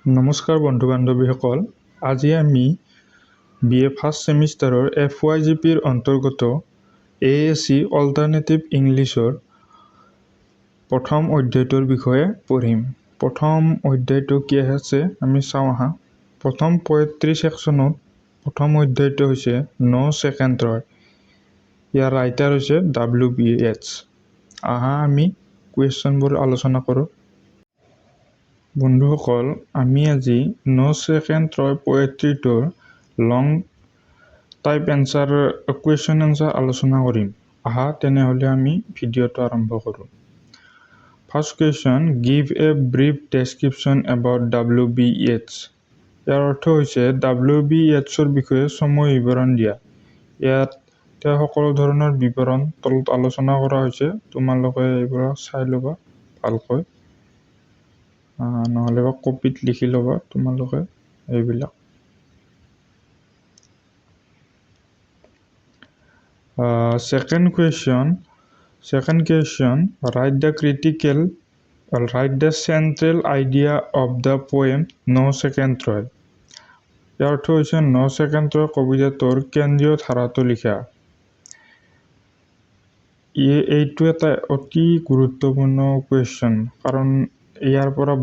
নমস্কাৰ বন্ধু বান্ধৱীসকল, আজি আমি BA ফাৰ্ষ্ট ছেমিষ্টাৰৰ FYGPৰ অন্তৰ্গত AAC অল্টাৰনেটিভ ইংলিছৰ প্ৰথম অধ্যায়টোৰ বিষয়ে পঢ়িম। প্ৰথম অধ্যায়টো কি আছে আমি চাওঁ আহা। প্ৰথম পয়েট্ৰি ছেকশ্যনত প্ৰথম অধ্যায়টো হৈছে নো ছেকেণ্ড ৰয়। ইয়াৰ ৰাইটাৰ হৈছে WBH। আহা আমি কুৱেশ্যনবোৰ আলোচনা কৰোঁ। বন্ধুসকল, আমি আজি নো ছেকেণ্ড ৰয় পয়েট্ৰিটোৰ লং টাইপ কুৱেশ্যন এনচাৰ আলোচনা কৰিম। আহা তেনেহ'লে আমি ভিডিঅ'টো আৰম্ভ কৰোঁ। First question, give a brief description about WBH। ইয়াৰ অৰ্থ হৈছে WBHৰ বিষয়ে চমু বিৱৰণ দিয়া। ইয়াত তেওঁ সকলো ধৰণৰ বিৱৰণ তলত আলোচনা কৰা হৈছে। তোমালোকে এইবোৰ চাই ল'বা ভালকৈ, নহ'লে বা কপিত লিখি ল'বা তোমালোকে এইবিলাক। Second question, write the central idea of the poem No Second Troy. ইয়াৰ অৰ্থ হৈছে নো ছেকেণ্ড ৰয় কবিতাটোৰ কেন্দ্ৰীয় ধাৰাটো লিখা। এইটো এটা অতি গুৰুত্বপূৰ্ণ কুৱেশ্যন, কাৰণ ইয়াৰ পৰা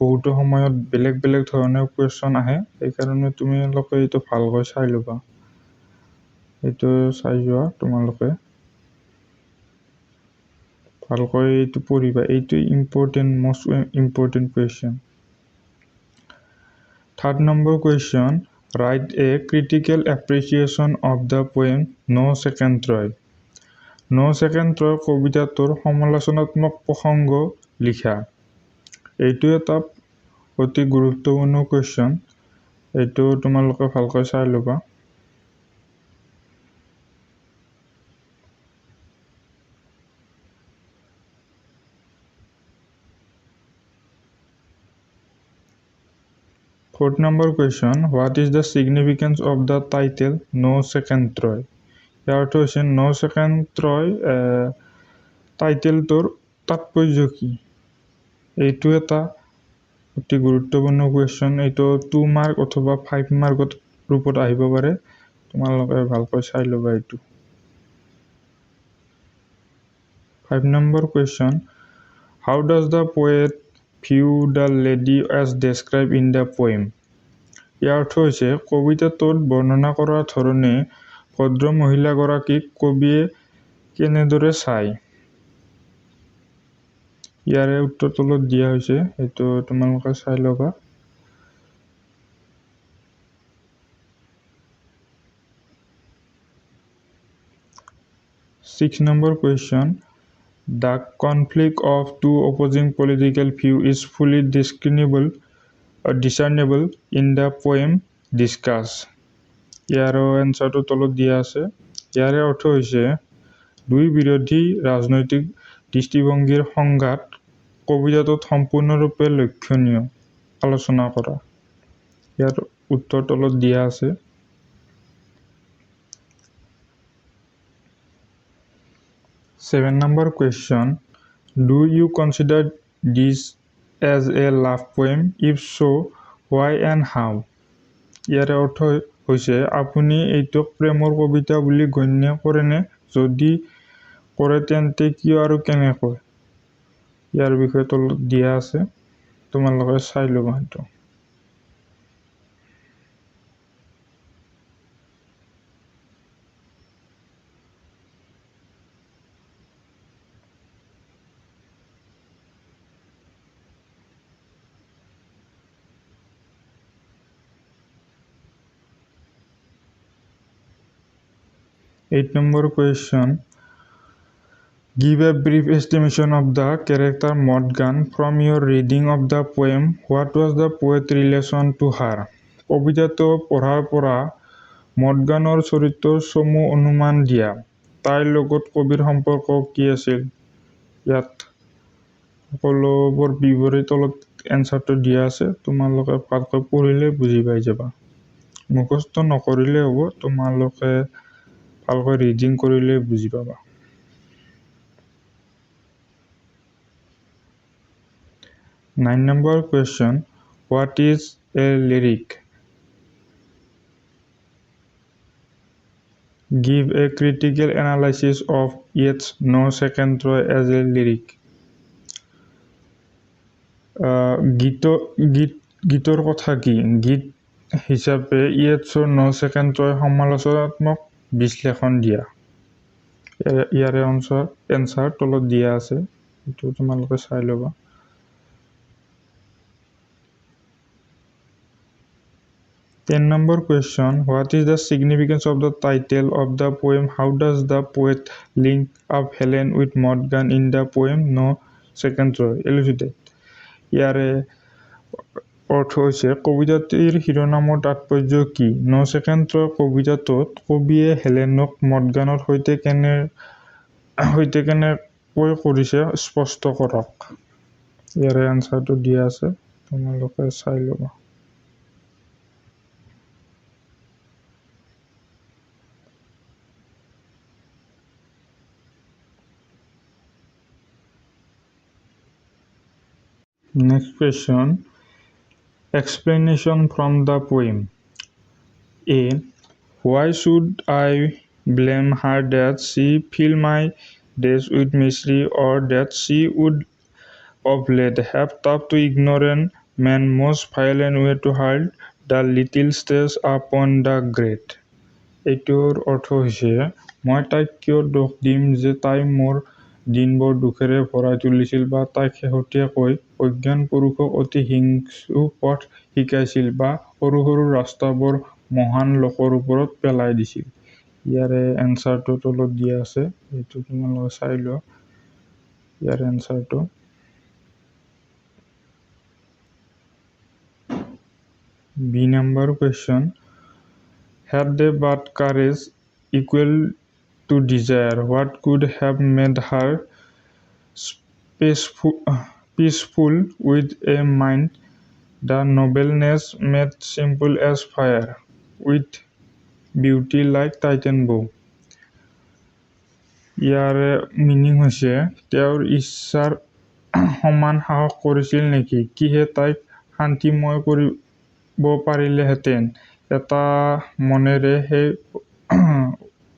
বহুতো সময়ত বেলেগ বেলেগ ধৰণৰ কুৱেশ্যন আহে। সেইকাৰণে তোমালোকে এইটো ভালকৈ চাই ল'বা। এইটো চাই যোৱা তোমালোকে ভালকৈ এইটো পঢ়িবা। এইটো most important question. Third number question, write a critical appreciation of the poem no second Troy. No second Troy কবিতাটোৰ সমালোচনাত্মক প্ৰসংগ লিখা। এইটো এটা অতি গুৰুত্বপূৰ্ণ কুৱেশ্যন। এইটো তোমালোকে ভালকৈ চাই ল'বা। Fourth number question, what is the significance of the title No Second Troy? ইয়াৰ অৰ্থ হৈছে নো ছেকেণ্ড ট্ৰয় টাইটেলটোৰ তাৎপৰ্য কি? এইটো এটা অতি গুৰুত্বপূৰ্ণ কুৱেশ্যন। এইটো 2 মাৰ্ক অথবা 5 মাৰ্কত ৰূপত আহিব পাৰে। তোমালোকে ভালকৈ চাই ল'বা এইটো। 5 number question, how does the poet view the lady as described in the poem? ইয়াৰ অৰ্থ হৈছে কবিতাটোত বৰ্ণনা কৰাৰ ধৰণে ভদ্ৰ মহিলাগৰাকীক কবিয়ে কেনেদৰে চায়। ইয়াৰে উত্তৰ তলত দিয়া হৈছে, এইটো তোমালোকে চাই ল'বা। Sixth number question, the conflict of two opposing political views is fully discernible in the poem discuss. ইয়াৰ এনচাৰটো তলত দিয়া আছে। ইয়াৰে অৰ্থ হৈছে দুই বিৰোধী ৰাজনৈতিক দৃষ্টিভংগীৰ সংঘাত কবিতাটোত সম্পূৰ্ণৰূপে লক্ষণীয় আলোচনা কৰা। ইয়াৰ উত্তৰ তলত দিয়া আছে। Seven number question, do you consider this as a love poem? If so, why and how? ইয়াৰে অৰ্থ হৈছে আপুনি এইটোক প্ৰেমৰ কবিতা বুলি গণ্য কৰেনে? যদি কৰে তেন্তে কিয় আৰু কেনেকৈ? ইয়াৰ বিষয়ে তলত দিয়া আছে, তোমালোকে চাই ল'বা সেইটো। Eight number question, give a brief estimation of the character Morgan from your reading of the poem. What was the poet's relation to her? কবিতাটো পঢ়াৰ পৰা মৰ্গানৰ চৰিত্ৰৰ চমু অনুমান দিয়া। তাইৰ লগত কবিৰ সম্পৰ্ক কি আছিল? ইয়াত সকলোবোৰ বিৱৰি তলত এনচাৰটো দিয়া আছে। তোমালোকে ভালকৈ পঢ়িলে বুজি পাই যাবা। মুখস্থ নকৰিলে হ'ব, তোমালোকে ভালকৈ ৰিডিং কৰিলে বুজি পাবা। 9 number question, What is a lyric? Give a critical analysis of Yeats' No Second Troy as a lyric. গীতৰ কথা কি? গীত হিচাপে ইয়েটছৰ নো সেকেণ্ড ট্ৰয় সমালোচনাত্মক বিশ্লেষণ দিয়া। ইয়াৰে এনচাৰ তলত দিয়া আছে, এইটো তোমালোকে চাই ল'বা। Number 10 question. What is the significance of the title of the poem? How does the poet link up Helen with Morgan in the poem No Second Troy? Elucidate. ইয়াৰে অৰ্থ হৈছে কবিতাটিৰ শিৰোনামৰ তাৎপৰ্য কি? নো সেকেণ্ড ট্ৰয় কবিতাটোত কবিয়ে হেলেনক মৰ্গানৰ সৈতে কেনেকৈ কৰিছে স্পষ্ট কৰক। ইয়াৰে এনচাৰটো দিয়া আছে, তোমালোকে চাই ল'বা। Next question. Explanation from the poem. A. Why should I blame her that she filled my days with misery, or that she would of late have taught to ignorant men most violent way to hurl the little stress upon the great? এইটোৰ অৰ্থ হৈছে মই তাইক কিয় দোষ দিম যে তাই মোৰ দিনবোৰ দুখেৰে ভৰাই তুলিছিল, বা তাইক শেহতীয়াকৈ অজ্ঞান পুৰুষক অতি হিংসু পথ শিকাইছিল, বা সৰু সৰু ৰাস্তাবোৰ মহান লোকৰ ওপৰত পেলাই দিছিল। ইয়াৰে এনচাৰটো তলত দিয়া আছে, এইটো তোমালোকে চাই লোৱা। ইয়াৰ এনচাৰটো B number question. Had they but courage equal to desire, what could have made her peaceful with a mind the nobleness made simple as fire, with beauty like Titan bow? ইয়াৰে মিনিং হৈছে তেওঁৰ ইচ্ছাৰ সমান সাহস কৰিছিল নেকি? কিহে তাইক শান্তিময় কৰিব পাৰিলেহেঁতেন? এটা মনেৰে সেই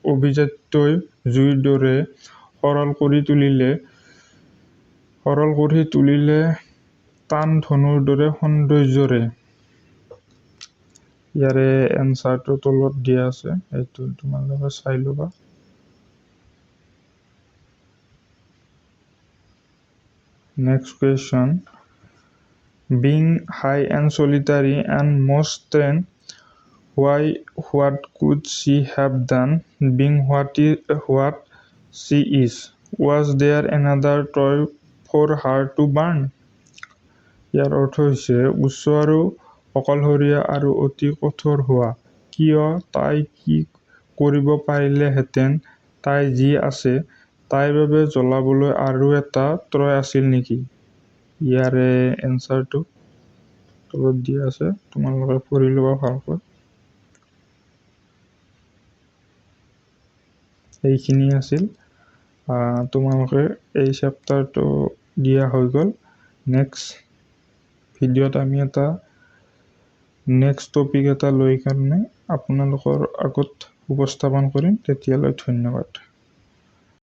অভিজাত্যই জুইৰ দৰে সৰল কৰি তুলিলে টান ধনুৰ দৰে সৌন্দৰ্যৰে। ইয়াৰে এনচাৰটো তলত দিয়া আছে, এইটো তোমালোকে চাই ল'বা। Next question. Being high and solitary and most strange, what could she have done? Being what she is, was there another Troy for her to burn? ইয়াৰ অৰ্থ হৈছে উচ্চ আৰু অকলশৰীয়া আৰু অতি কঠোৰ হোৱা। কিয় তাই কি কৰিব পাৰিলেহেঁতেন? তাই যি আছে তাইৰ বাবে জ্বলাবলৈ আৰু এটা ত্ৰয় আছিল নেকি? ইয়াৰে এনচাৰটো তলত দিয়া আছে, তোমালোকে পঢ়ি ল'বা ভালকৈ। এইখিনি আছিল, তোমালোকে এই চেপ্টাৰটো দিয়া হৈ গ'ল। নেক্সট ভিডিঅ'ত আমি এটা নেক্সট টপিক এটা লৈ কাৰণে আপোনালোকৰ আগত উপস্থাপন কৰিম। তেতিয়ালৈ ধন্যবাদ।